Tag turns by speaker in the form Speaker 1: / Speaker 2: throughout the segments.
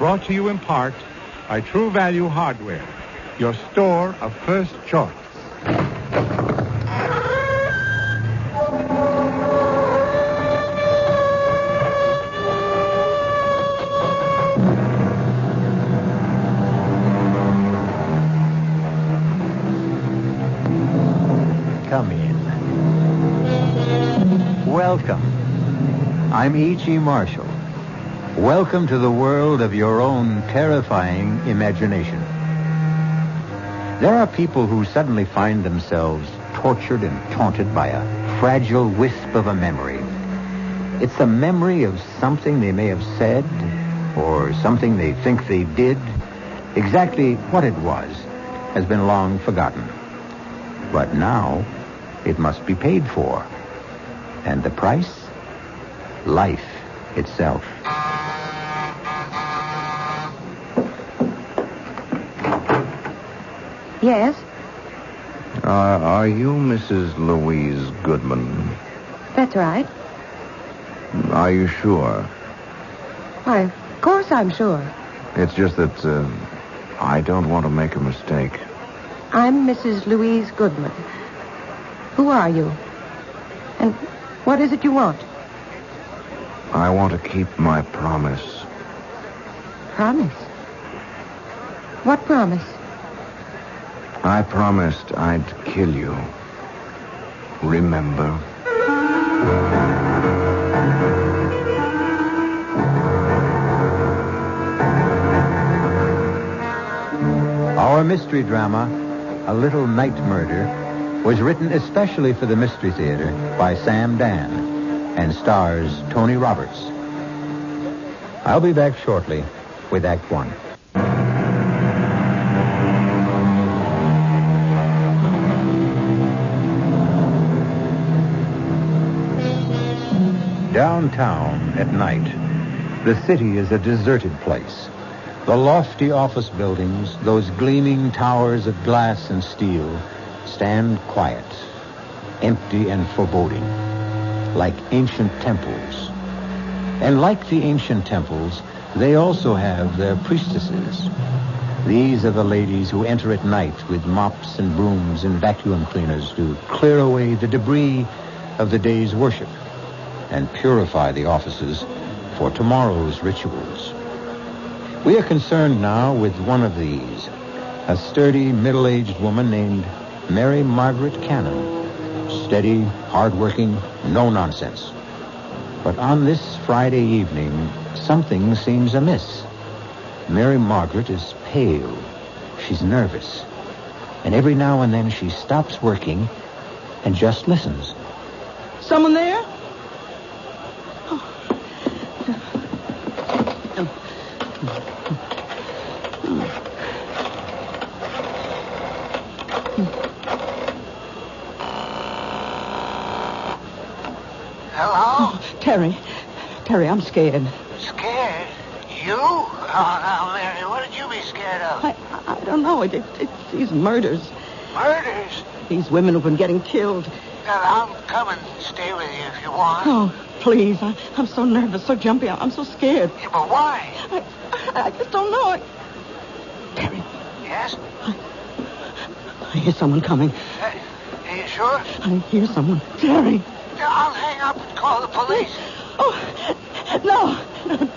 Speaker 1: brought to you in part by True Value Hardware, your store of first choice.
Speaker 2: Come in. Welcome. I'm E.G. Marshall. Welcome to the world of your own terrifying imagination. There are people who suddenly find themselves tortured and taunted by a fragile wisp of a memory. It's the memory of something they may have said or something they think they did. Exactly what it was has been long forgotten. But now it must be paid for. And the price? Life itself.
Speaker 3: Yes?
Speaker 4: Are you Mrs. Louise Goodman?
Speaker 3: That's right.
Speaker 4: Are you sure?
Speaker 3: Why, of course I'm sure.
Speaker 4: It's just that I don't want to make a mistake.
Speaker 3: I'm Mrs. Louise Goodman. Who are you? And what is it you want?
Speaker 4: I want to keep my promise.
Speaker 3: Promise? What promise?
Speaker 4: I promised I'd kill you. Remember?
Speaker 2: Our mystery drama, A Little Night Murder, was written especially for the Mystery Theater by Sam Dan and stars Tony Roberts. I'll be back shortly with Act One. Downtown at night, the city is a deserted place. The lofty office buildings, those gleaming towers of glass and steel, stand quiet, empty and foreboding, like ancient temples. And like the ancient temples, they also have their priestesses. These are the ladies who enter at night with mops and brooms and vacuum cleaners to clear away the debris of the day's worship and purify the offices for tomorrow's rituals. We are concerned now with one of these, a sturdy, middle-aged woman named Mary Margaret Cannon. Steady, hardworking, no nonsense. But on this Friday evening, something seems amiss. Mary Margaret is pale. She's nervous. And every now and then she stops working and just listens.
Speaker 5: Someone there?
Speaker 6: Hello?
Speaker 5: Terry, I'm scared.
Speaker 6: Scared? You? Oh, now, Mary, what did you be scared of?
Speaker 5: I don't know. It's these murders.
Speaker 6: Murders?
Speaker 5: These women who've been getting killed.
Speaker 6: Well, I'll come and stay with you if you want.
Speaker 5: Oh, please. I'm so nervous, so jumpy. I'm so scared.
Speaker 6: Yeah, but why?
Speaker 5: I just don't know. Terry.
Speaker 6: Yes?
Speaker 5: I hear someone coming.
Speaker 6: Are you sure?
Speaker 5: I hear someone. Terry.
Speaker 6: I'll hang up and call the police.
Speaker 5: Oh, no,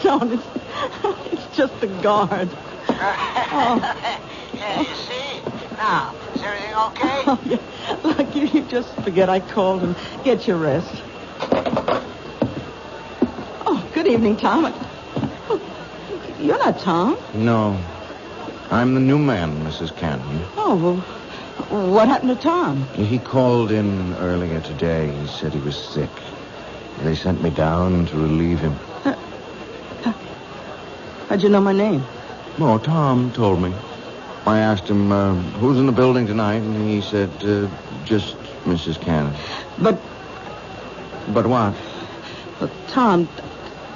Speaker 5: don't. It's just the guard.
Speaker 6: Yeah, you see? Now, is everything okay?
Speaker 5: Oh, yeah. Look, you just forget I called and get your rest. Oh, good evening, Tom. Oh, you're not Tom.
Speaker 4: No. I'm the new man, Mrs. Cannon.
Speaker 5: Oh, well, what happened to Tom?
Speaker 4: He called in earlier today. He said he was sick. They sent me down to relieve him.
Speaker 5: How'd you know my name?
Speaker 4: Oh, Tom told me. I asked him, who's in the building tonight, and he said, just Mrs. Cannon.
Speaker 5: But
Speaker 4: what?
Speaker 5: Tom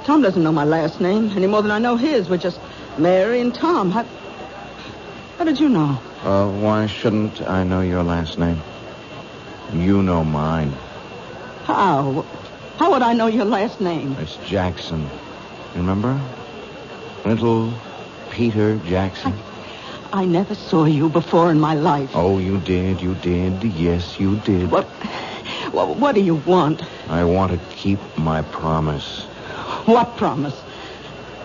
Speaker 5: doesn't know my last name any more than I know his. We're just Mary and Tom. How did you know?
Speaker 4: Why shouldn't I know your last name? You know mine.
Speaker 5: How? How would I know your last name?
Speaker 4: It's Jackson. Remember? Little Peter Jackson?
Speaker 5: I never saw you before in my life.
Speaker 4: Oh, you did. Yes, you did.
Speaker 5: What do you want?
Speaker 4: I want to keep my promise.
Speaker 5: What promise?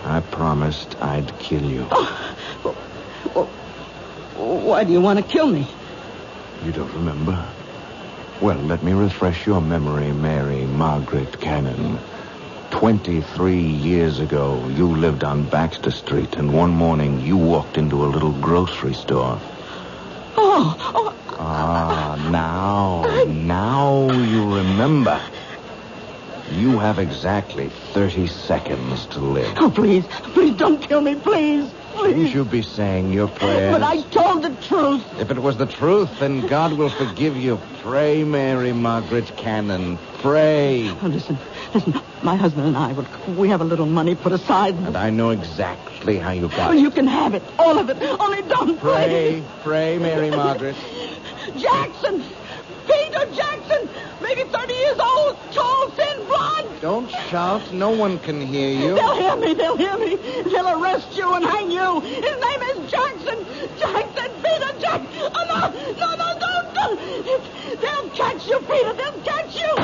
Speaker 4: I promised I'd kill you.
Speaker 5: Why do you want to kill me?
Speaker 4: You don't remember? Well, let me refresh your memory, Mary Margaret Cannon. 23 years ago, you lived on Baxter Street, and one morning you walked into a little grocery store. Now you remember. You have exactly 30 seconds to live.
Speaker 5: Oh, please don't kill me, please.
Speaker 4: You should be saying your prayers.
Speaker 5: But I told the truth.
Speaker 4: If it was the truth, then God will forgive you. Pray, Mary Margaret Cannon. Pray.
Speaker 5: Oh, listen. My husband and I, we have a little money put aside.
Speaker 4: And I know exactly how you got
Speaker 5: Well,
Speaker 4: it.
Speaker 5: you can have it. All of it. Only don't
Speaker 4: Pray, Mary Margaret.
Speaker 5: Jackson! Peter Jackson! Maybe 30 years old, tall, thin, blonde.
Speaker 4: Don't shout. No one can hear you.
Speaker 5: They'll hear me. They'll arrest you and hang you. His name is Jackson. Jackson, Peter Jackson. Oh, no, don't. They'll catch you, Peter. They'll catch you.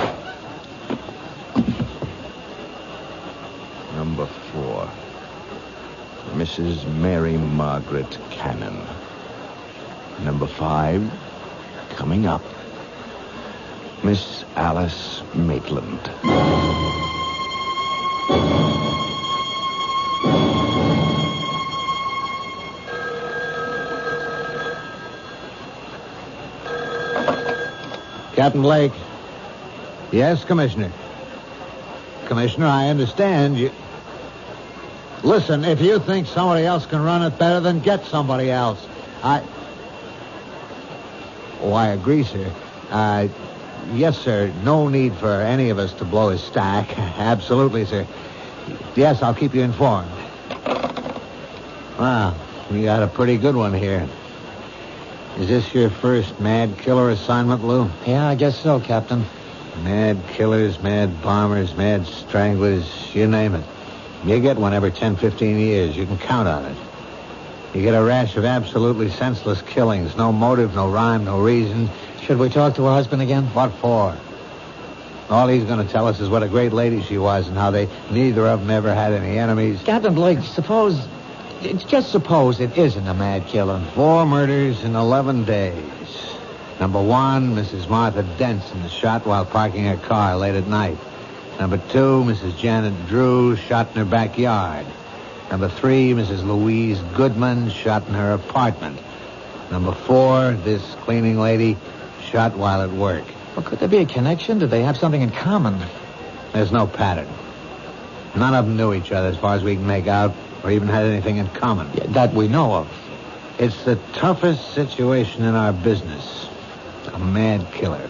Speaker 4: Number 4. Mrs. Mary Margaret Cannon. Number 5, coming up, Miss Alice Maitland.
Speaker 2: Captain Blake. Yes, Commissioner. Commissioner, I understand you. Listen, if you think somebody else can run it better, then get somebody else. I agree, sir. Yes, sir. No need for any of us to blow his stack. Absolutely, sir. Yes, I'll keep you informed. Wow, we got a pretty good one here. Is this your first mad killer assignment, Lou?
Speaker 7: Yeah, I guess so, Captain.
Speaker 2: Mad killers, mad bombers, mad stranglers, you name it. You get one every 10, 15 years. You can count on it. You get a rash of absolutely senseless killings. No motive, no rhyme, no reason.
Speaker 7: Should we talk to her husband again?
Speaker 2: What for? All he's going to tell us is what a great lady she was and how neither of them ever had any enemies.
Speaker 7: Captain Blake, just suppose it isn't a mad killer.
Speaker 2: 4 murders in 11 days. Number 1, Mrs. Martha Denson, shot while parking her car late at night. Number 2, Mrs. Janet Drew, shot in her backyard. Number 3, Mrs. Louise Goodman, shot in her apartment. Number 4, this cleaning lady, shot while at work.
Speaker 7: Well, could there be a connection? Did they have something in common?
Speaker 2: There's no pattern. None of them knew each other as far as we can make out, or even had anything in common.
Speaker 7: Yeah, that we know of.
Speaker 2: It's the toughest situation in our business. A mad killer.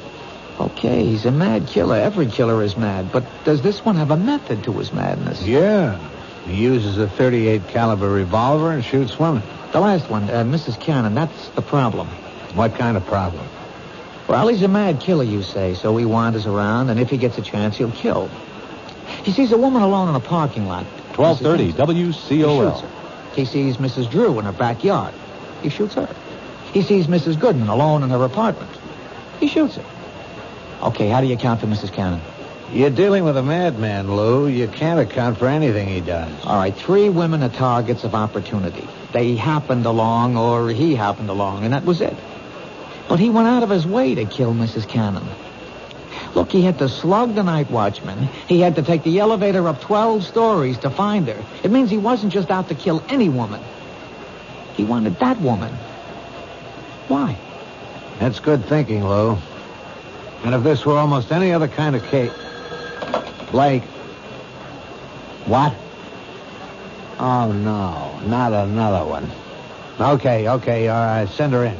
Speaker 7: Okay, he's a mad killer. Every killer is mad. But does this one have a method to his madness?
Speaker 2: Yeah. He uses a .38 caliber revolver and shoots women.
Speaker 7: The last one, Mrs. Cannon, that's the problem.
Speaker 2: What kind of problem?
Speaker 7: Well, he's a mad killer, you say, so he wanders around, and if he gets a chance, he'll kill. He sees a woman alone in a parking lot.
Speaker 8: 1230 WCOL.
Speaker 7: He shoots her. He sees Mrs. Drew in her backyard. He shoots her. He sees Mrs. Goodman alone in her apartment. He shoots her. Okay, how do you account for Mrs. Cannon?
Speaker 2: You're dealing with a madman, Lou. You can't account for anything he does.
Speaker 7: All right, 3 women are targets of opportunity. They happened along, or he happened along, and that was it. But he went out of his way to kill Mrs. Cannon. Look, he had to slug the night watchman. He had to take the elevator up 12 stories to find her. It means he wasn't just out to kill any woman. He wanted that woman. Why?
Speaker 2: That's good thinking, Lou. And if this were almost any other kind of case... Blake. What? Oh, no. Not another one. Okay, all right. Send her in.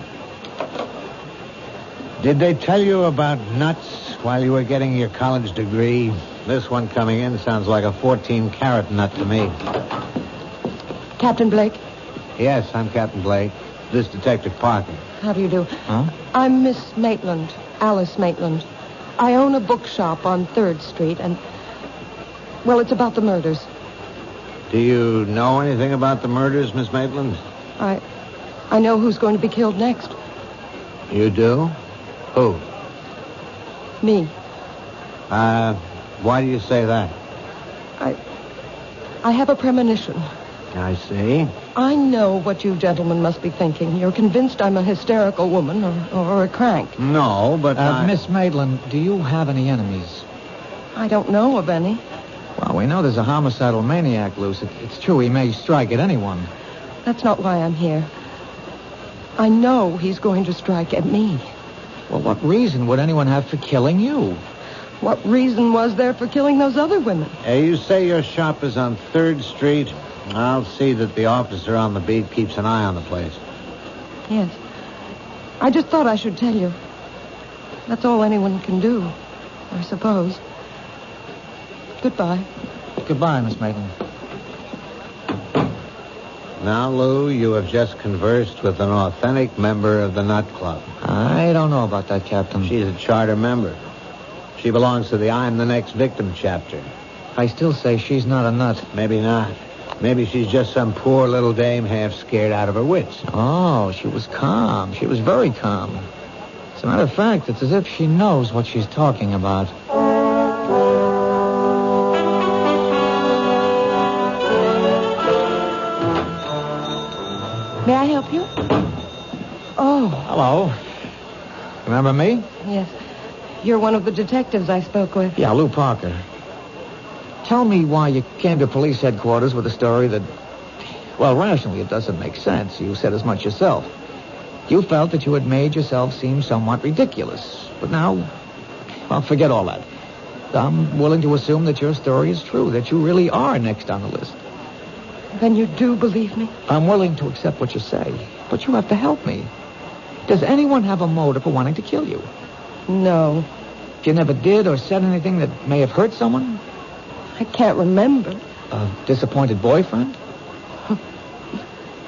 Speaker 2: Did they tell you about nuts while you were getting your college degree? This one coming in sounds like a 14-carat nut to me.
Speaker 3: Captain Blake?
Speaker 2: Yes, I'm Captain Blake. This Detective Parker.
Speaker 3: How do you do?
Speaker 7: Huh?
Speaker 3: I'm Miss Maitland, Alice Maitland. I own a bookshop on 3rd Street, and... well, it's about the murders.
Speaker 2: Do you know anything about the murders, Miss Maitland?
Speaker 3: I know who's going to be killed next.
Speaker 2: You do? Who?
Speaker 3: Me.
Speaker 2: Why do you say that?
Speaker 3: I have a premonition.
Speaker 2: I see.
Speaker 3: I know what you gentlemen must be thinking. You're convinced I'm a hysterical woman or a crank.
Speaker 2: No, but
Speaker 7: Miss Maitland, do you have any enemies?
Speaker 3: I don't know of any.
Speaker 7: Well, we know there's a homicidal maniac loose. It's true he may strike at anyone.
Speaker 3: That's not why I'm here. I know he's going to strike at me.
Speaker 7: Well, what reason would anyone have for killing you?
Speaker 3: What reason was there for killing those other women?
Speaker 2: You say your shop is on 3rd Street. I'll see that the officer on the beat keeps an eye on the place.
Speaker 3: Yes. I just thought I should tell you. That's all anyone can do, I suppose. Goodbye.
Speaker 7: Goodbye, Miss Maitland.
Speaker 2: Now, Lou, you have just conversed with an authentic member of the Nut Club.
Speaker 7: I don't know about that, Captain.
Speaker 2: She's a charter member. She belongs to the I'm the Next Victim chapter.
Speaker 7: I still say she's not a nut.
Speaker 2: Maybe not. Maybe she's just some poor little dame half scared out of her wits.
Speaker 7: Oh, she was calm. She was very calm. As a matter of fact, it's as if she knows what she's talking about.
Speaker 3: May I help you? Oh.
Speaker 7: Hello. Remember me?
Speaker 3: Yes. You're one of the detectives I spoke with.
Speaker 7: Yeah, Lou Parker. Tell me why you came to police headquarters with a story that, well, rationally, it doesn't make sense. You said as much yourself. You felt that you had made yourself seem somewhat ridiculous. But now, well, forget all that. I'm willing to assume that your story is true, that you really are next on the list.
Speaker 3: Then you do believe me?
Speaker 7: I'm willing to accept what you say, but you have to help me. Does anyone have a motive for wanting to kill you?
Speaker 3: No.
Speaker 7: You never did or said anything that may have hurt someone?
Speaker 3: I can't remember.
Speaker 7: A disappointed boyfriend?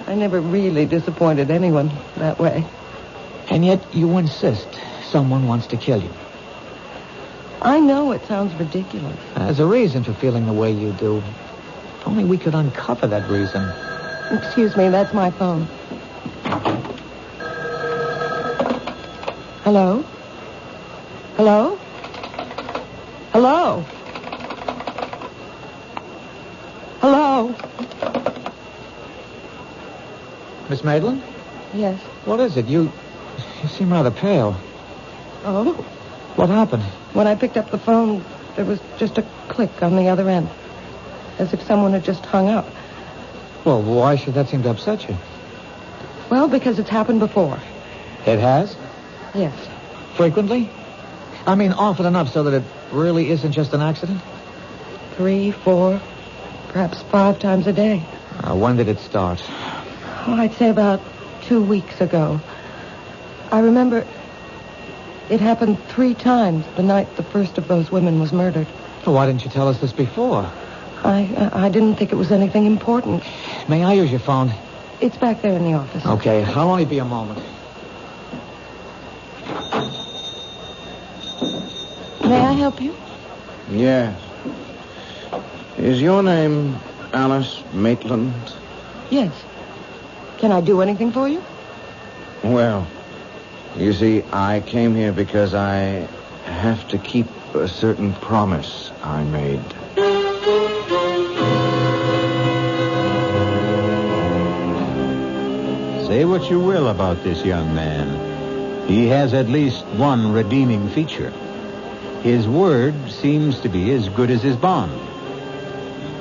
Speaker 3: I never really disappointed anyone that way.
Speaker 7: And yet you insist someone wants to kill you.
Speaker 3: I know it sounds ridiculous.
Speaker 7: There's a reason for feeling the way you do. If only we could uncover that reason.
Speaker 3: Excuse me, that's my phone. Hello? Hello? Hello? Hello?
Speaker 7: Miss Maitland?
Speaker 3: Yes.
Speaker 7: What is it? You seem rather pale.
Speaker 3: Oh?
Speaker 7: What happened?
Speaker 3: When I picked up the phone, there was just a click on the other end. As if someone had just hung up.
Speaker 7: Well, why should that seem to upset you?
Speaker 3: Well, because it's happened before.
Speaker 7: It has?
Speaker 3: Yes.
Speaker 7: Frequently? I mean, often enough so that it really isn't just an accident?
Speaker 3: 3, 4, perhaps 5 times a day.
Speaker 7: When did it start?
Speaker 3: Oh, I'd say about 2 weeks ago. I remember it happened 3 times the night the first of those women was murdered.
Speaker 7: Well, why didn't you tell us this before?
Speaker 3: I didn't think it was anything important.
Speaker 7: May I use your phone?
Speaker 3: It's back there in the office.
Speaker 7: Okay, I'll only be a moment.
Speaker 3: May I help you?
Speaker 4: Yes. Is your name Alice Maitland?
Speaker 3: Yes. Can I do anything for you?
Speaker 4: Well, you see, I came here because I have to keep a certain promise I made.
Speaker 2: Say what you will about this young man. He has at least one redeeming feature. His word seems to be as good as his bond.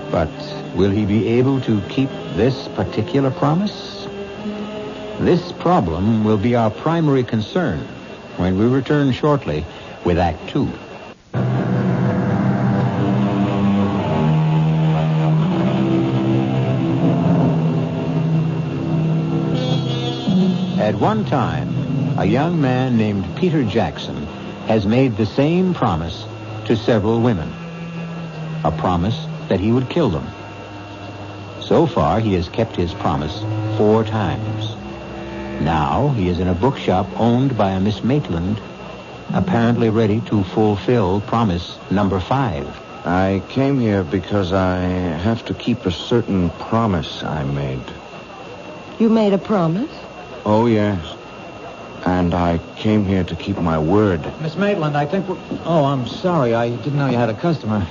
Speaker 2: But will he be able to keep this particular promise? This problem will be our primary concern when we return shortly with Act 2. At one time, a young man named Peter Jackson has made the same promise to several women. A promise that he would kill them. So far, he has kept his promise 4 times. Now, he is in a bookshop owned by a Miss Maitland, apparently ready to fulfill promise number 5.
Speaker 4: I came here because I have to keep a certain promise I made.
Speaker 3: You made a promise?
Speaker 4: Oh, yes. And I came here to keep my word.
Speaker 7: Miss Maitland, I think we're... Oh, I'm sorry. I didn't know you had a customer.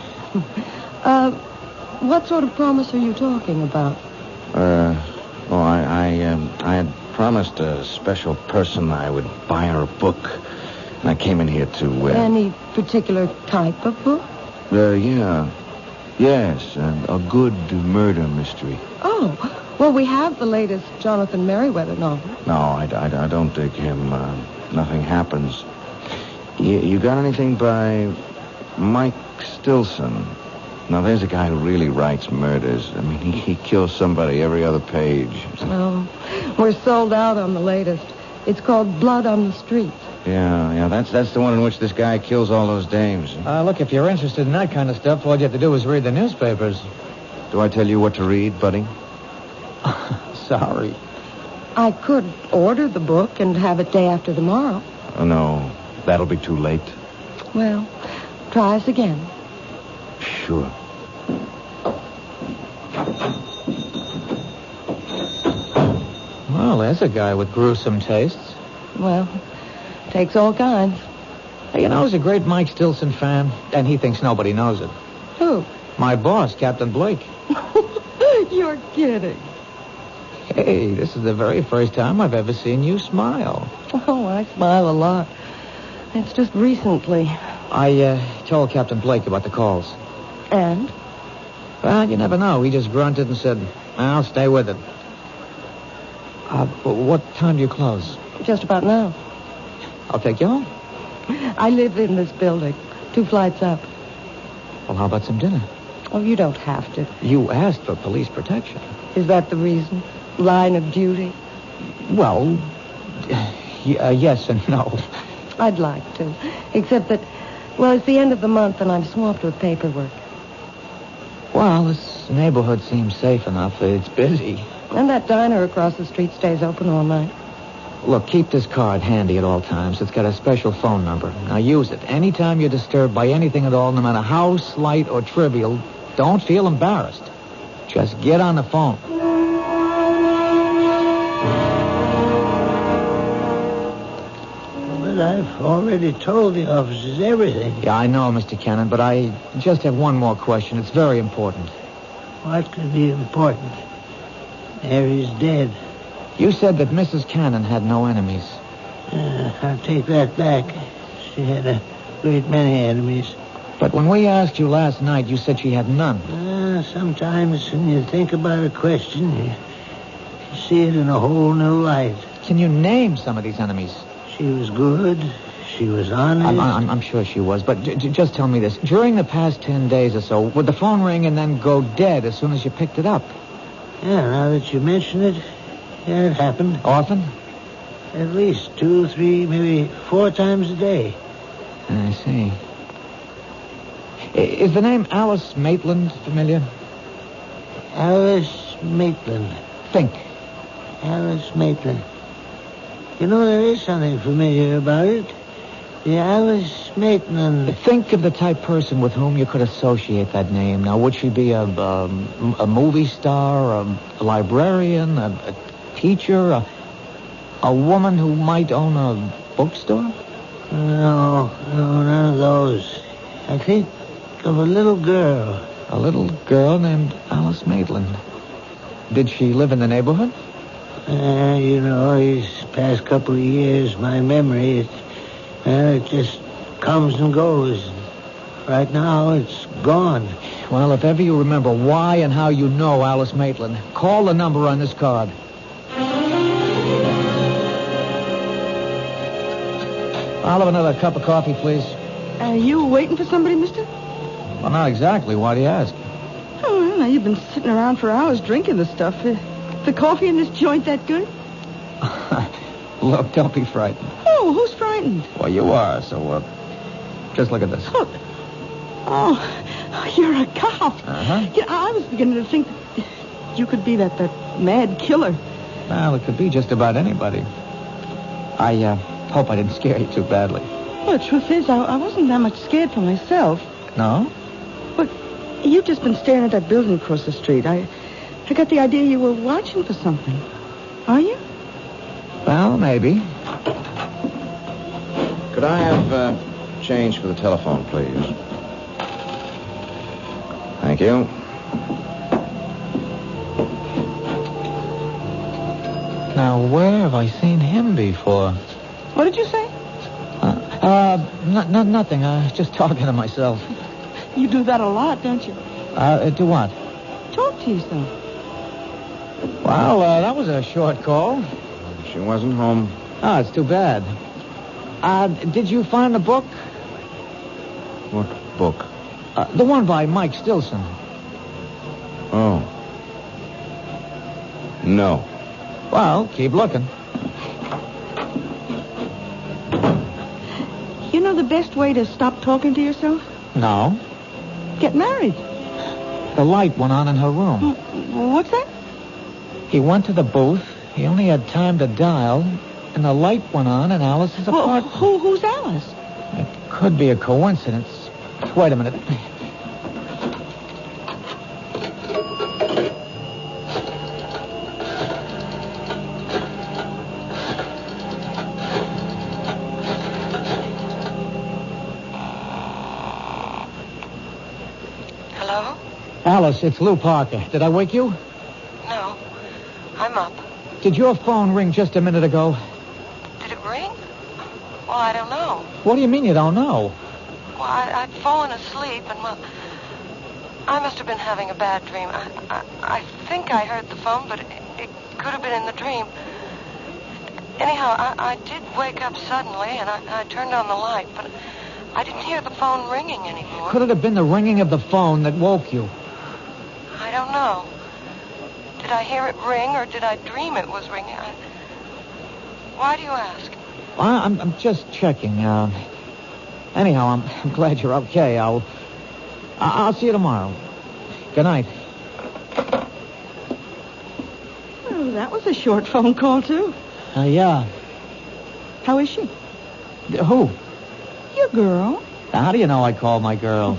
Speaker 3: What sort of promise are you talking about?
Speaker 4: I had promised a special person I would buy her a book. And I came in here to...
Speaker 3: Any particular type of book?
Speaker 4: Yeah. Yes, a good murder mystery.
Speaker 3: Oh, well, we have the latest Jonathan Merriweather novel.
Speaker 4: No, I don't dig him. Nothing happens. You got anything by Mike Stilson? Now, there's a guy who really writes murders. I mean, he kills somebody every other page.
Speaker 3: Oh, we're sold out on the latest. It's called Blood on the Street.
Speaker 4: Yeah, that's the one in which this guy kills all those dames.
Speaker 7: Look, if you're interested in that kind of stuff, all you have to do is read the newspapers.
Speaker 4: Do I tell you what to read, buddy?
Speaker 7: Sorry.
Speaker 3: I could order the book and have it day after tomorrow.
Speaker 4: Oh, no. That'll be too late.
Speaker 3: Well, try us again.
Speaker 4: Sure.
Speaker 7: Well, there's a guy with gruesome tastes.
Speaker 3: Well, takes all kinds.
Speaker 7: Hey, you know, he's a great Mike Stilson fan, and he thinks nobody knows it.
Speaker 3: Who?
Speaker 7: My boss, Captain Blake.
Speaker 3: You're kidding.
Speaker 7: Hey, this is the very first time I've ever seen you smile.
Speaker 3: Oh, I smile a lot. It's just recently.
Speaker 7: I told Captain Blake about the calls.
Speaker 3: And?
Speaker 7: Well, you never know. He just grunted and said, I'll stay with it. What time do you close?
Speaker 3: Just about now.
Speaker 7: I'll take you home.
Speaker 3: I live in this building, 2 flights up.
Speaker 7: Well, how about some dinner?
Speaker 3: Oh, you don't have to.
Speaker 7: You asked for police protection.
Speaker 3: Is that the reason? Line of duty?
Speaker 7: Well, yes and no.
Speaker 3: I'd like to. Except that, well, it's the end of the month and I'm swamped with paperwork.
Speaker 7: Well, this neighborhood seems safe enough. It's busy.
Speaker 3: And that diner across the street stays open all night.
Speaker 7: Look, keep this card handy at all times. It's got a special phone number. Now use it. Anytime you're disturbed by anything at all, no matter how slight or trivial, don't feel embarrassed. Just get on the phone.
Speaker 6: But I've already told the officers everything.
Speaker 7: Yeah, I know, Mr. Cannon, but I just have one more question. It's very important.
Speaker 6: What could be important? Mary's dead.
Speaker 7: You said that Mrs. Cannon had no enemies.
Speaker 6: I'll take that back. She had a great many enemies.
Speaker 7: But when we asked you last night, you said she had none.
Speaker 6: Sometimes when you think about a question, you see it in a whole new light.
Speaker 7: Can you name some of these enemies?
Speaker 6: She was good. She was honest.
Speaker 7: I'm sure she was, but just tell me this. During the past 10 days or so, would the phone ring and then go dead as soon as you picked it up?
Speaker 6: Yeah, now that you mention it, yeah, it happened.
Speaker 7: Often?
Speaker 6: At least 2, 3, maybe 4 times a day.
Speaker 7: I see. Is the name Alice Maitland familiar?
Speaker 6: Alice Maitland.
Speaker 7: Think.
Speaker 6: Alice Maitland. You know, there is something familiar about it. The Alice Maitland.
Speaker 7: Think of the type person with whom you could associate that name. Now, would she be a movie star, a librarian, a teacher, a woman who might own a bookstore?
Speaker 6: No, none of those. I think of a little girl.
Speaker 7: A little girl named Alice Maitland. Did she live in the neighborhood?
Speaker 6: You know, these past couple of years, my memory, it just comes and goes. Right now, it's gone.
Speaker 7: Well, if ever you remember why and how you know Alice Maitland, call the number on this card. I'll have another cup of coffee, please.
Speaker 5: Are you waiting for somebody, mister?
Speaker 7: Well, not exactly. Why do you ask?
Speaker 5: Oh, well, now you've been sitting around for hours drinking the stuff. The coffee in this joint that good?
Speaker 7: Look, don't be frightened.
Speaker 5: Oh, who's frightened?
Speaker 7: Well, you are, so, just look at this.
Speaker 5: Look. Oh, you're a cop.
Speaker 7: Uh-huh.
Speaker 5: Yeah, I was beginning to think that you could be that mad killer.
Speaker 7: Well, it could be just about anybody. I hope I didn't scare you too badly.
Speaker 5: Well, the truth is, I wasn't that much scared for myself.
Speaker 7: No?
Speaker 5: But You've just been staring at that building across the street. I got the idea you were watching for something. Are you?
Speaker 7: Well, maybe.
Speaker 4: Could I have change for the telephone, please? Thank you.
Speaker 7: Now, where have I seen him before?
Speaker 5: What did you say?
Speaker 7: Nothing. Just talking to myself.
Speaker 5: You do that a lot, don't you?
Speaker 7: Do what?
Speaker 5: Talk to yourself.
Speaker 7: Well, that was a short call.
Speaker 4: She wasn't home.
Speaker 7: Oh, it's too bad. Did you find the book?
Speaker 4: What book?
Speaker 7: The one by Mike Stilson.
Speaker 4: Oh. No.
Speaker 7: Well, keep looking.
Speaker 5: You know the best way to stop talking to yourself?
Speaker 7: No.
Speaker 5: Get married.
Speaker 7: The light went on in her room.
Speaker 5: What's that?
Speaker 7: He went to the booth. He only had time to dial, and the light went on in Alice's apartment.
Speaker 5: Who's Alice?
Speaker 7: It could be a coincidence. Wait a minute.
Speaker 3: Hello?
Speaker 7: Alice, it's Lou Parker. Did I wake you?
Speaker 3: No. I'm up.
Speaker 7: Did your phone ring just a minute ago?
Speaker 3: Did it ring? Well, I don't know.
Speaker 7: What do you mean you don't know?
Speaker 3: Well, I'd fallen asleep and, well, I must have been having a bad dream. I think I heard the phone, but it could have been in the dream. Anyhow, I did wake up suddenly, and I turned on the light, but I didn't hear the phone ringing anymore.
Speaker 7: Could it have been the ringing of the phone that woke you?
Speaker 3: I don't know. Did I hear it ring, or did I dream it was ringing? Why do you ask?
Speaker 7: I'm just checking. Anyhow, I'm glad you're okay. I'll see you tomorrow. Good night.
Speaker 5: Well, that was a short phone call, too.
Speaker 7: Yeah.
Speaker 5: How is she?
Speaker 7: Who?
Speaker 5: Your girl.
Speaker 7: Now, how do you know I called my girl?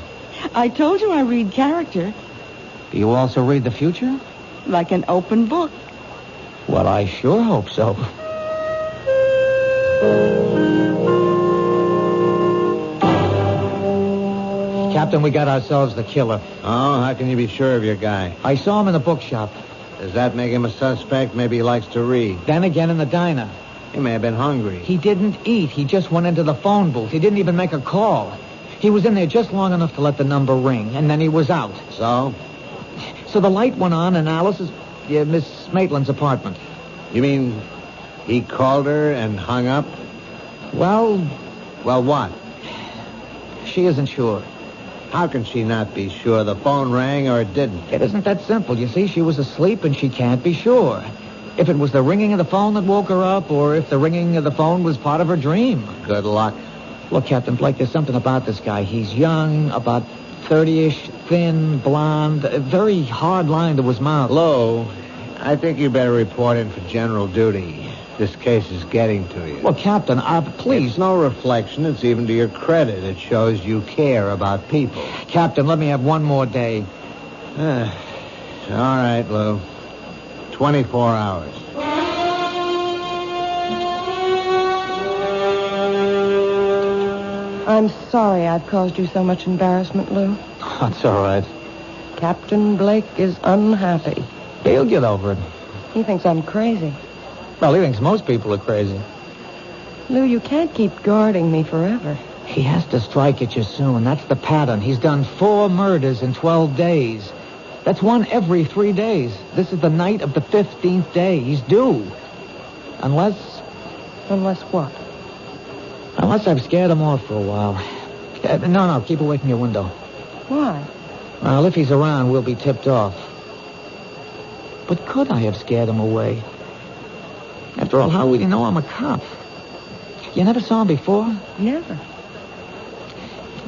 Speaker 5: I told you I read character.
Speaker 7: Do you also read the future?
Speaker 5: Like an open book.
Speaker 7: Well, I sure hope so. Captain, we got ourselves the killer.
Speaker 2: Oh, how can you be sure of your guy?
Speaker 7: I saw him in the bookshop.
Speaker 2: Does that make him a suspect? Maybe he likes to read.
Speaker 7: Then again in the diner.
Speaker 2: He may have been hungry.
Speaker 7: He didn't eat. He just went into the phone booth. He didn't even make a call. He was in there just long enough to let the number ring, and then he was out.
Speaker 2: So?
Speaker 7: So the light went on in Alice's, Miss Maitland's apartment.
Speaker 2: You mean he called her and hung up?
Speaker 7: Well,
Speaker 2: what?
Speaker 7: she isn't sure.
Speaker 2: How can she not be sure? The phone rang or it didn't?
Speaker 7: It isn't that simple. You see, she was asleep and she can't be sure. If it was the ringing of the phone that woke her up, or if the ringing of the phone was part of her dream.
Speaker 2: Good luck.
Speaker 7: Look, Captain Blake, there's something about this guy. He's young, about 30-ish, thin, blonde, very hard line to his mouth.
Speaker 2: Lo, I think you better report in for general duty. This case is getting to you.
Speaker 7: Well, Captain, please.
Speaker 2: It's no reflection. It's even to your credit. It shows you care about people.
Speaker 7: Captain, let me have one more day.
Speaker 2: All right, Lou. 24 hours.
Speaker 3: I'm sorry I've caused you so much embarrassment, Lou.
Speaker 7: That's all right.
Speaker 3: Captain Blake is unhappy.
Speaker 7: He'll get over it.
Speaker 3: He thinks I'm crazy.
Speaker 7: Well, he thinks most people are crazy.
Speaker 3: Lou, you can't keep guarding me forever.
Speaker 7: He has to strike at you soon. That's the pattern. He's done 4 murders in 12 days. That's one every 3 days. This is the night of the 15th day. He's due. Unless...
Speaker 3: Unless what?
Speaker 7: Unless I've scared him off for a while. No, keep away from your window.
Speaker 3: Why?
Speaker 7: Well, if he's around, we'll be tipped off. But could I have scared him away? After all, how would he know I'm a cop? You never saw him before?
Speaker 3: Never.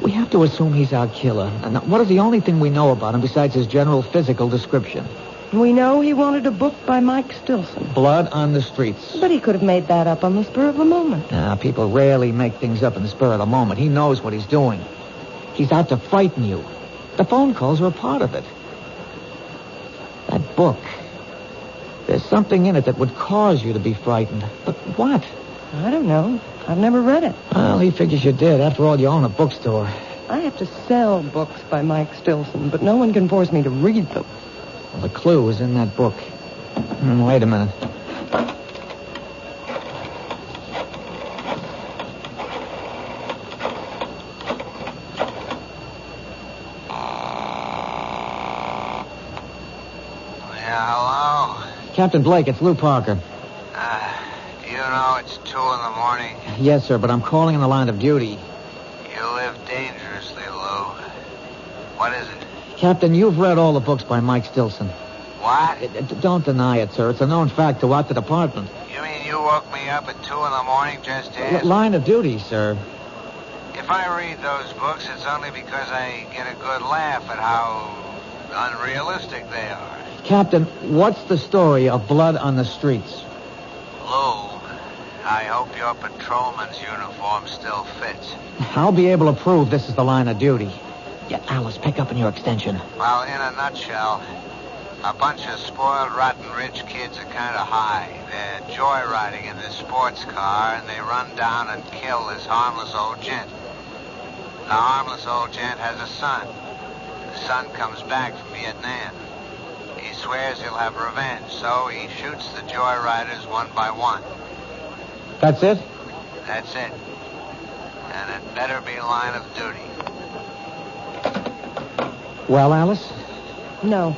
Speaker 7: We have to assume he's our killer. And what is the only thing we know about him besides his general physical description?
Speaker 3: We know he wanted a book by Mike Stilson.
Speaker 7: Blood on the streets.
Speaker 3: But he could have made that up on the spur of the moment.
Speaker 7: People rarely make things up in the spur of the moment. He knows what he's doing. He's out to frighten you. The phone calls are a part of it. That book. There's something in it that would cause you to be frightened. But what?
Speaker 3: I don't know. I've never read it.
Speaker 7: Well, he figures you did. After all, you own a bookstore.
Speaker 3: I have to sell books by Mike Stilson, but no one can force me to read them.
Speaker 7: Well, the clue is in that book. Wait a minute. Captain Blake, it's Lou Parker.
Speaker 2: Do you know it's 2 a.m?
Speaker 7: Yes, sir, but I'm calling in the line of duty.
Speaker 2: You live dangerously, Lou. What is it?
Speaker 7: Captain, you've read all the books by Mike Stilson.
Speaker 2: What?
Speaker 7: Don't deny it, sir. It's a known fact throughout the department.
Speaker 2: You mean you woke me up at 2 a.m. just to ask?
Speaker 7: Line of duty, sir.
Speaker 2: If I read those books, it's only because I get a good laugh at how unrealistic they are.
Speaker 7: Captain, what's the story of blood on the streets?
Speaker 2: Lou, I hope your patrolman's uniform still fits.
Speaker 7: I'll be able to prove this is the line of duty. Yeah, Alice, pick up in your extension.
Speaker 2: Well, in a nutshell, a bunch of spoiled, rotten rich kids are kind of high. They're joyriding in this sports car, and they run down and kill this harmless old gent. The harmless old gent has a son. The son comes back from Vietnam. He swears he'll have revenge, so he shoots the joyriders one by one.
Speaker 7: That's it?
Speaker 2: That's it. And it better be line of duty.
Speaker 7: Well, Alice?
Speaker 3: No.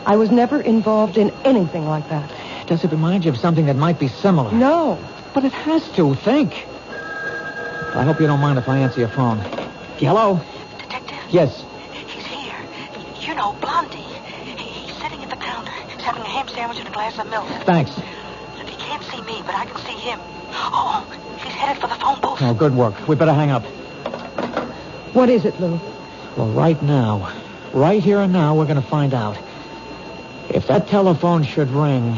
Speaker 3: I was never involved in anything like that.
Speaker 7: Does it remind you of something that might be similar?
Speaker 3: No.
Speaker 7: But it has to. Think. I hope you don't mind if I answer your phone. Hello?
Speaker 8: Detective?
Speaker 7: Yes.
Speaker 8: He's here. You know, Blondie. He's sitting at the counter. He's having a ham sandwich and a glass of milk.
Speaker 7: Thanks.
Speaker 8: He can't see me, but I can see him. Oh, he's headed for the phone booth.
Speaker 7: Oh, good work. We better hang up.
Speaker 3: What is it, Lou?
Speaker 7: Well, right now, right here and now, we're going to find out. If that telephone should ring...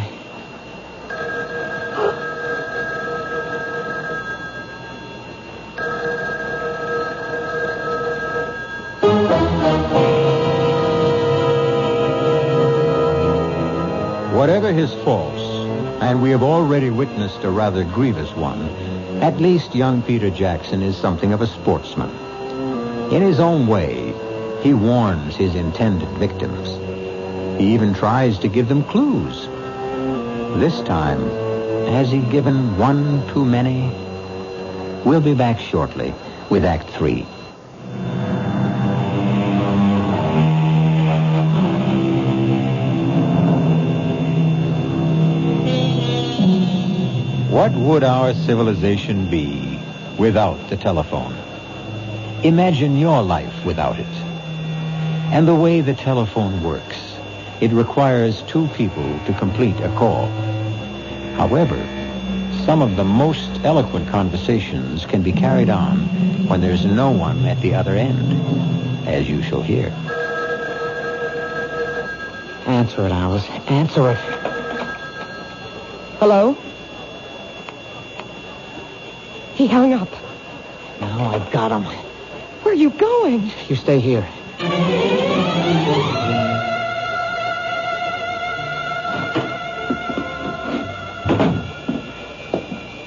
Speaker 2: Whatever his faults, and we have already witnessed a rather grievous one, at least young Peter Jackson is something of a sportsman. In his own way, he warns his intended victims. He even tries to give them clues. This time, has he given one too many? We'll be back shortly with Act 3. What would our civilization be without the telephone? Imagine your life without it. And the way the telephone works, it requires two people to complete a call. However, some of the most eloquent conversations can be carried on when there's no one at the other end, as you shall hear.
Speaker 7: Answer it, Alice. Answer it.
Speaker 3: Hello? He hung up.
Speaker 7: Now I've got him.
Speaker 3: Where are you going?
Speaker 7: You stay here.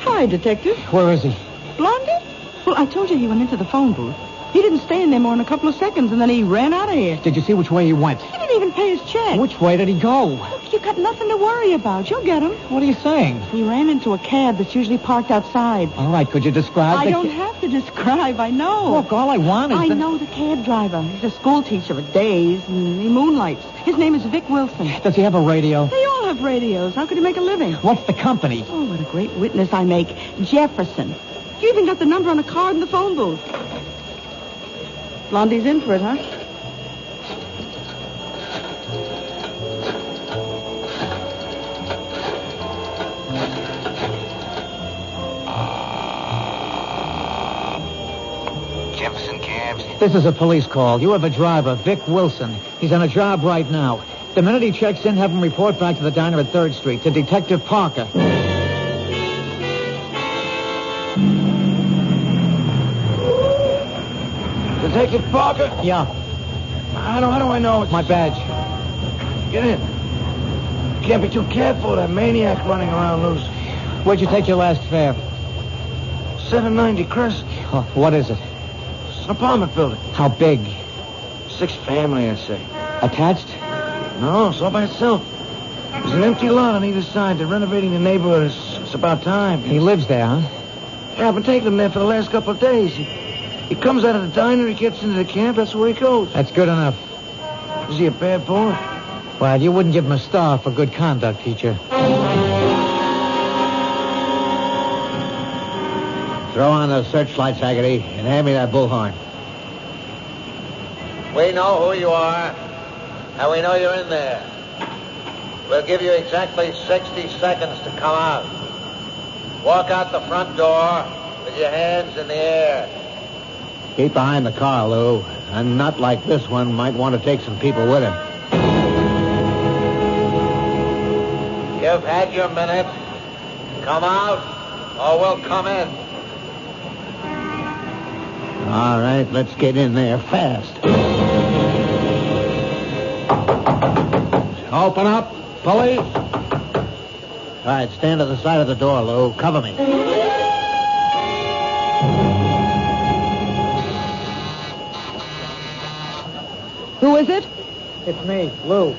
Speaker 5: Hi, Detective.
Speaker 7: Where is he?
Speaker 5: Blondie? Well, I told you he went into the phone booth. He didn't stay in there more than a couple of seconds, and then he ran out of here.
Speaker 7: Did you see which way he went?
Speaker 5: He didn't even pay his check.
Speaker 7: Which way did he go?
Speaker 5: Look, you got nothing to worry about. You'll get him.
Speaker 7: What are you saying?
Speaker 5: He ran into a cab that's usually parked outside.
Speaker 7: All right, could you describe
Speaker 5: I
Speaker 7: the...
Speaker 5: don't have to describe. I know.
Speaker 7: Look, all I want is...
Speaker 5: I know the cab driver. He's a school teacher for days, and he moonlights. His name is Vic Wilson.
Speaker 7: Does he have a radio?
Speaker 5: They all have radios. How could he make a living?
Speaker 7: What's the company?
Speaker 5: Oh, what a great witness I make. Jefferson. You even got the number on a card in the phone booth. Blondie's in for it, huh?
Speaker 2: Jefferson Cabs.
Speaker 7: This is a police call. You have a driver, Vic Wilson. He's on a job right now. The minute he checks in, have him report back to the diner at 3rd Street, to Detective Parker.
Speaker 6: Detective Parker?
Speaker 7: Yeah.
Speaker 9: How do I know?
Speaker 7: My badge.
Speaker 9: Get in. Can't be too careful of that maniac running around loose.
Speaker 7: Where'd you take your last fare?
Speaker 9: 790 Crest.
Speaker 7: Oh, what is it?
Speaker 9: It's an apartment building.
Speaker 7: How big?
Speaker 9: 6 family, I'd say.
Speaker 7: Attached?
Speaker 9: No, it's all by itself. There's an empty lot on either side. They're renovating the neighborhood. It's about time.
Speaker 7: He lives there, huh?
Speaker 9: Yeah, I've been taking him there for the last couple of days. He comes out of the diner, he gets into the camp, that's where he goes.
Speaker 7: That's good enough.
Speaker 9: Is he a bad boy?
Speaker 7: Well, you wouldn't give him a star for good conduct, teacher.
Speaker 2: Throw on the searchlights, Haggerty, and hand me that bullhorn. We know who you are, and we know you're in there. We'll give you exactly 60 seconds to come out. Walk out the front door with your hands in the air. Keep behind the car, Lou. A nut like this one might want to take some people with him. You've had your minute. Come out, or we'll come in. All right, let's get in there fast. Open up, police. All right, stand to the side of the door, Lou. Cover me.
Speaker 3: Who is it?
Speaker 7: It's me, Lou.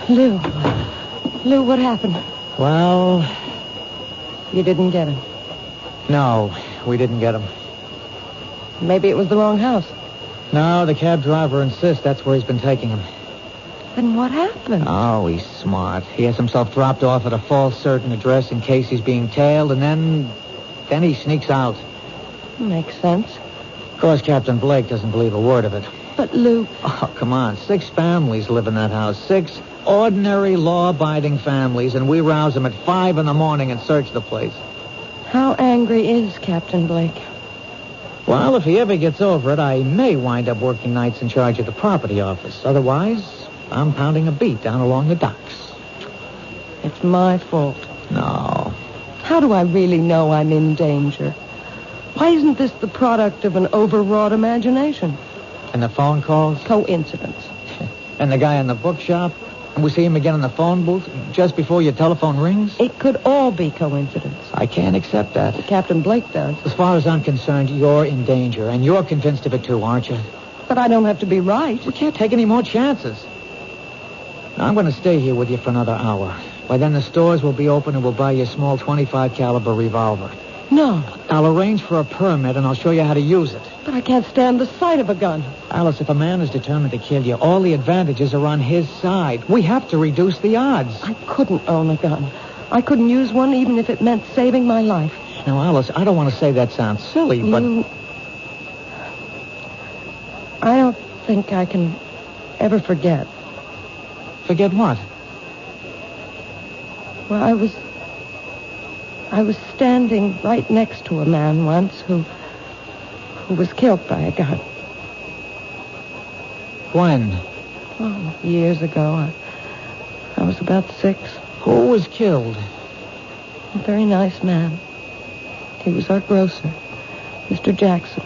Speaker 3: Lou. Lou, what happened?
Speaker 7: Well,
Speaker 3: You didn't get him.
Speaker 7: no, we didn't get him.
Speaker 3: Maybe it was the wrong house.
Speaker 7: No, the cab driver insists that's where he's been taking him.
Speaker 3: Then what happened?
Speaker 7: Oh, he's smart. He has himself dropped off at a false certain address in case he's being tailed, and then he sneaks out.
Speaker 3: Makes sense.
Speaker 7: Of course, Captain Blake doesn't believe a word of it.
Speaker 3: But, Lou...
Speaker 7: Oh, come on. 6 families live in that house. 6 ordinary, law-abiding families, and we rouse them at 5 in the morning and search the place.
Speaker 3: How angry is Captain Blake?
Speaker 7: Well, if he ever gets over it, I may wind up working nights in charge of the property office. Otherwise, I'm pounding a beat down along the docks.
Speaker 3: It's my fault.
Speaker 7: No.
Speaker 3: How do I really know I'm in danger? Why isn't this the product of an overwrought imagination?
Speaker 7: And the phone calls?
Speaker 3: Coincidence.
Speaker 7: And the guy in the bookshop? And we see him again in the phone booth just before your telephone rings?
Speaker 3: It could all be coincidence.
Speaker 7: I can't accept that.
Speaker 3: Captain Blake does.
Speaker 7: As far as I'm concerned, you're in danger, and you're convinced of it too, aren't you?
Speaker 3: But I don't have to be right.
Speaker 7: We can't take any more chances. Now, I'm going to stay here with you for another hour. By then, the stores will be open, and we'll buy you a small .25 caliber revolver.
Speaker 3: No.
Speaker 7: I'll arrange for a permit, and I'll show you how to use it.
Speaker 3: But I can't stand the sight of a gun.
Speaker 7: Alice, if a man is determined to kill you, all the advantages are on his side. We have to reduce the odds.
Speaker 3: I couldn't own a gun. I couldn't use one even if it meant saving my life.
Speaker 7: Now, Alice, I don't want to say that sounds silly, but...
Speaker 3: I don't think I can ever forget.
Speaker 7: Forget what?
Speaker 3: Well, I was standing right next to a man once who was killed by a gun.
Speaker 7: When?
Speaker 3: Oh, years ago. I was about 6.
Speaker 7: Who was killed?
Speaker 3: A very nice man. He was our grocer, Mr. Jackson.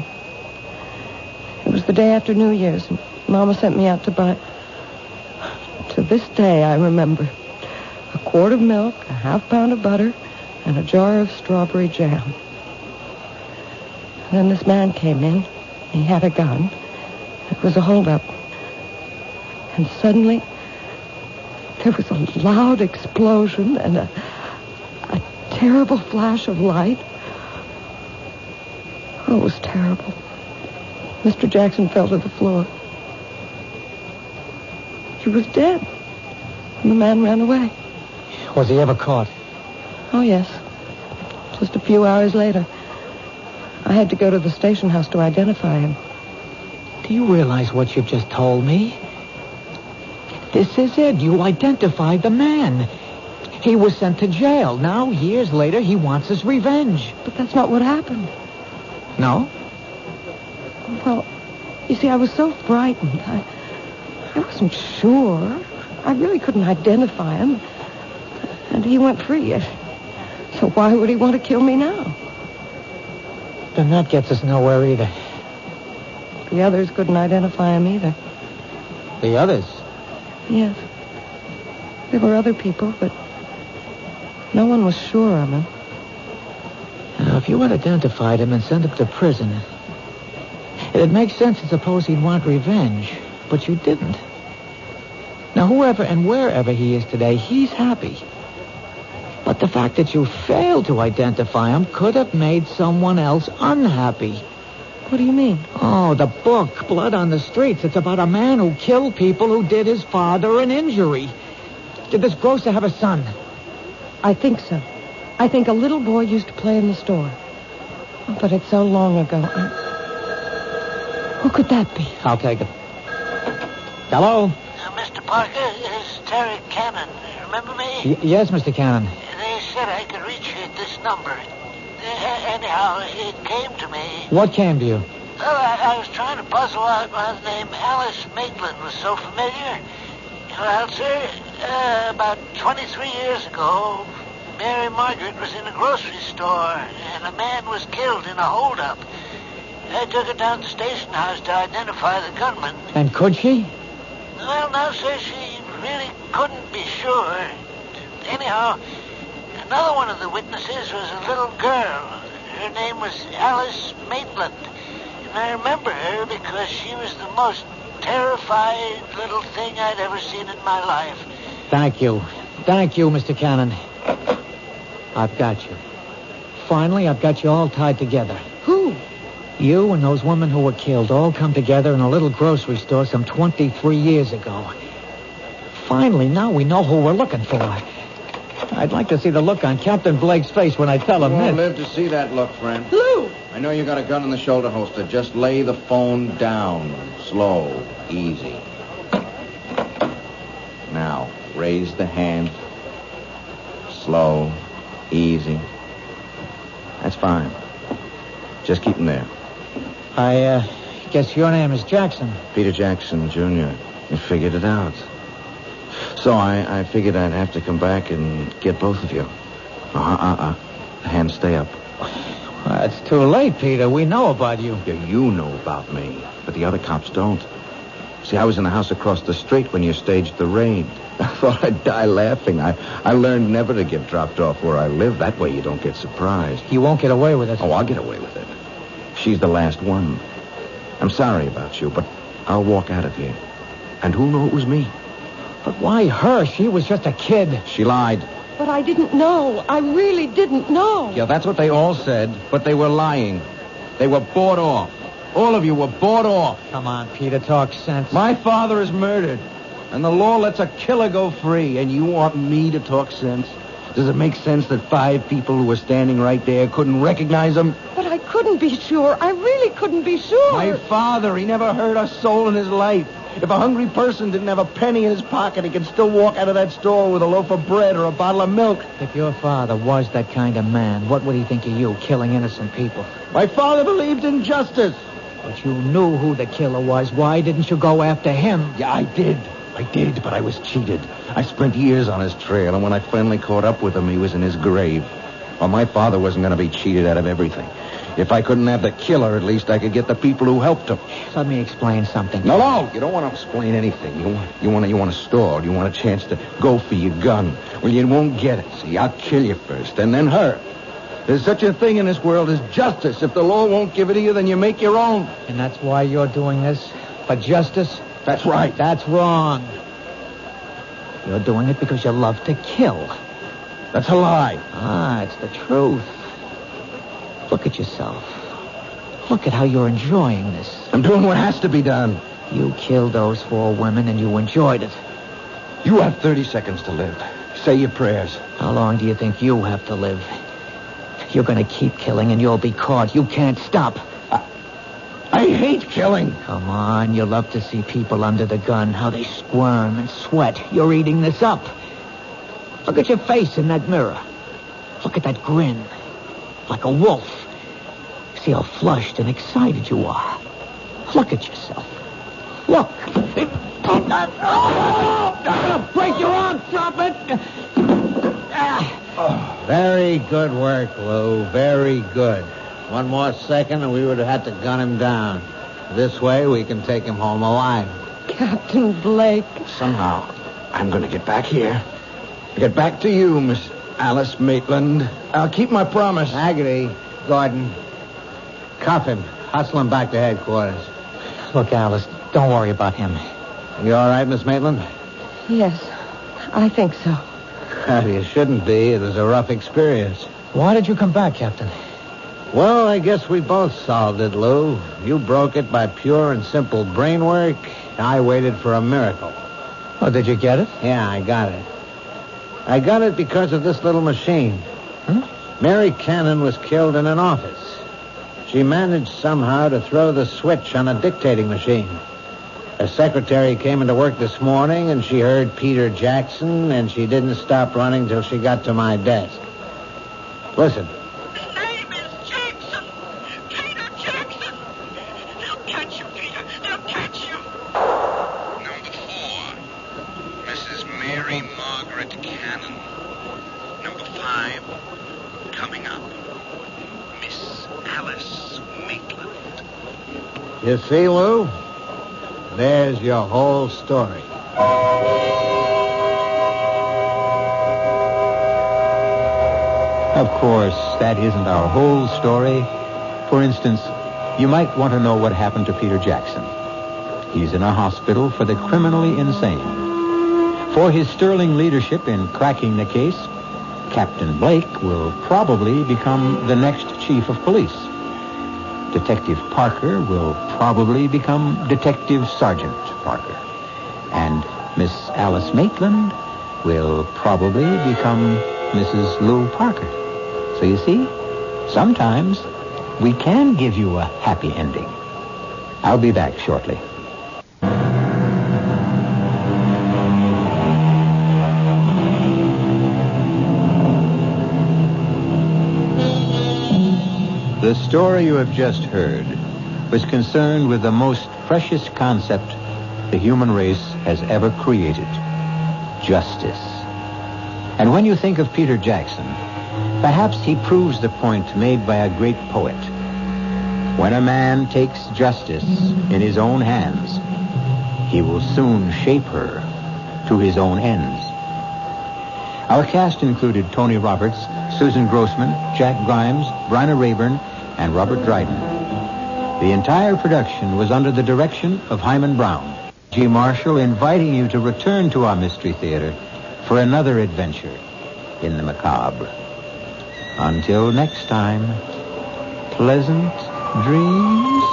Speaker 3: It was the day after New Year's, and Mama sent me out to buy... To this day, I remember. A quart of milk, a half-pound of butter, and a jar of strawberry jam. And then this man came in. He had a gun. It was a holdup. And suddenly, there was a loud explosion and a terrible flash of light. Oh, it was terrible. Mr. Jackson fell to the floor. He was dead. And the man ran away.
Speaker 7: Was he ever caught?
Speaker 3: Oh, yes. Just a few hours later. I had to go to the station house to identify him.
Speaker 7: Do you realize what you've just told me? This is it. You identified the man. He was sent to jail. Now, years later, he wants his revenge.
Speaker 3: But that's not what happened.
Speaker 7: No?
Speaker 3: Well, you see, I was so frightened. I wasn't sure. I really couldn't identify him. And he went free. So why would he want to kill me now?
Speaker 7: then that gets us nowhere either.
Speaker 3: The others couldn't identify him either.
Speaker 7: The others?
Speaker 3: Yes. There were other people, but no one was sure of him.
Speaker 7: Now, if you had identified him and sent him to prison, it'd make sense to suppose he'd want revenge, but you didn't. Now, whoever and wherever he is today, he's happy. But the fact that you failed to identify him could have made someone else unhappy.
Speaker 3: What do you mean?
Speaker 7: Oh, the book, Blood on the Streets. It's about a man who killed people who did his father an injury. Did this grocer have a son?
Speaker 3: I think so. I think a little boy used to play in the store. But it's so long ago. Who could that be?
Speaker 7: I'll take it. Hello?
Speaker 6: Mr. Parker, it's Terry Cannon. Remember me?
Speaker 7: Yes, Mr. Cannon.
Speaker 6: They said I could reach you at this number. Anyhow, it came to me.
Speaker 7: What came to you?
Speaker 6: Well, I was trying to puzzle out why the name Alice Maitland was so familiar. Well, sir, about 23 years ago, Mary Margaret was in a grocery store, and a man was killed in a holdup. I took her down to the station house to identify the gunman.
Speaker 7: And could she?
Speaker 6: Well, no, sir, she really couldn't be sure. Anyhow, another one of the witnesses was a little girl. Her name was Alice Maitland. And I remember her because she was the most terrified little thing I'd ever seen in my life.
Speaker 7: Thank you. Thank you, Mr. Cannon. I've got you. Finally, I've got you all tied together.
Speaker 3: Who?
Speaker 7: You and those women who were killed all come together in a little grocery store some 23 years ago. Finally, now we know who we're looking for. I'd like to see the look on Captain Blake's face when I tell him
Speaker 4: You won't
Speaker 7: this.
Speaker 4: live to see that look, friend.
Speaker 3: Lou!
Speaker 4: I know you got a gun in the shoulder holster. Just lay the phone down. Slow. Easy. Now, raise the hand. Slow. Easy. That's fine. Just keep them there.
Speaker 7: I guess your name is Jackson.
Speaker 4: Peter Jackson, Jr. You figured it out. So I figured I'd have to come back and get both of you. The hands stay up.
Speaker 7: Well, it's too late, Peter. We know about you.
Speaker 4: Yeah, you know about me, but the other cops don't. See, I was in the house across the street when you staged the raid. I thought I'd die laughing. I learned never to get dropped off where I live. That way you don't get surprised.
Speaker 7: You won't get away with it.
Speaker 4: Oh, I'll get away with it. She's the last one. I'm sorry about you, but I'll walk out of here. And who'll know it was me?
Speaker 7: But why her? She was just a kid.
Speaker 4: She lied.
Speaker 3: But I didn't know. I really didn't know.
Speaker 4: Yeah, that's what they all said, but they were lying. They were bought off. All of you were bought off.
Speaker 7: Come on, Peter, talk sense.
Speaker 4: My father is murdered, and the law lets a killer go free, and you want me to talk sense? Does it make sense that 5 people who were standing right there couldn't recognize him?
Speaker 3: But I couldn't be sure. I really couldn't be sure.
Speaker 4: My father, he never hurt a soul in his life. If a hungry person didn't have a penny in his pocket, he could still walk out of that store with a loaf of bread or a bottle of milk.
Speaker 7: If your father was that kind of man, what would he think of you, killing innocent people?
Speaker 4: My father believed in justice.
Speaker 7: But you knew who the killer was. Why didn't you go after him?
Speaker 4: Yeah, I did, but I was cheated. I spent years on his trail, and when I finally caught up with him, he was in his grave. Well, my father wasn't going to be cheated out of everything. If I couldn't have the killer, at least I could get the people who helped him.
Speaker 7: Let me explain something.
Speaker 4: No, you don't want to explain anything. You want a store. You want a chance to go for your gun. Well, you won't get it. See, I'll kill you first, and then her. There's such a thing in this world as justice. If the law won't give it to you, then you make your own.
Speaker 7: And that's why you're doing this? For justice?
Speaker 4: That's right.
Speaker 7: That's wrong. You're doing it because you love to kill.
Speaker 4: That's a lie.
Speaker 7: Ah, it's the truth. Look at yourself. Look at how you're enjoying this.
Speaker 4: I'm doing what has to be done.
Speaker 7: You killed those 4 women and you enjoyed it.
Speaker 4: You have 30 seconds to live. Say your prayers.
Speaker 7: How long do you think you have to live? You're going to keep killing and you'll be caught. You can't stop.
Speaker 4: I hate killing.
Speaker 7: Come on, you love to see people under the gun, how they squirm and sweat. You're eating this up. Look at your face in that mirror. Look at that grin. Like a wolf. See how flushed and excited you are. Look at yourself. Look. Break your arm. Drop it.
Speaker 2: Very good work, Lou. Very good. One more second and we would have had to gun him down. This way we can take him home alive.
Speaker 3: Captain Blake.
Speaker 4: Somehow, I'm going to get back here. Get back to you, Miss Alice Maitland. I'll keep my promise.
Speaker 2: Haggerty, Gordon, cuff him. Hustle him back to headquarters.
Speaker 7: Look, Alice, don't worry about him.
Speaker 2: You all right, Miss Maitland?
Speaker 3: Yes, I think so.
Speaker 2: Well, you shouldn't be. It was a rough experience.
Speaker 7: Why did you come back, Captain?
Speaker 2: Well, I guess we both solved it, Lou. You broke it by pure and simple brain work. I waited for a miracle.
Speaker 7: Oh, did you get it?
Speaker 2: Yeah, I got it. I got it because of this little machine. Mary Cannon was killed in an office. She managed somehow to throw the switch on a dictating machine. Her secretary came into work this morning, and she heard Peter Jackson, and she didn't stop running till she got to my desk. Listen.
Speaker 5: His name is Jackson. Peter Jackson. They'll catch you, Peter. They'll catch you.
Speaker 10: Number 4, Mrs. Mary Margaret Cannon. Number 5, coming up, Miss Alice Maitland.
Speaker 2: You see, Lou? There's your whole story. Of course, that isn't our whole story. For instance, you might want to know what happened to Peter Jackson. He's in a hospital for the criminally insane. For his sterling leadership in cracking the case, Captain Blake will probably become the next chief of police. Detective Parker will probably become Detective Sergeant Parker. And Miss Alice Maitland will probably become Mrs. Lou Parker. So you see, sometimes we can give you a happy ending. I'll be back shortly. The story you have just heard was concerned with the most precious concept the human race has ever created, justice. And when you think of Peter Jackson, perhaps he proves the point made by a great poet. When a man takes justice in his own hands, he will soon shape her to his own ends. Our cast included Tony Roberts, Susan Grossman, Jack Grimes, Bryna Rayburn, and Robert Dryden. The entire production was under the direction of Hyman Brown. G. Marshall inviting you to return to our Mystery Theater for another adventure in the macabre. Until next time, pleasant dreams.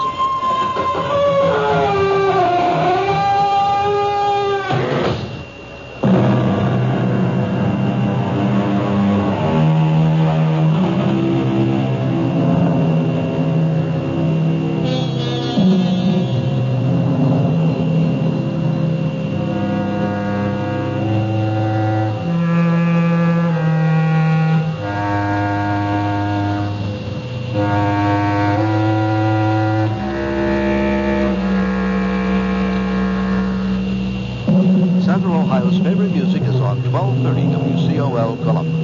Speaker 11: Central Ohio's favorite music is on 1230 WCOL Columbus.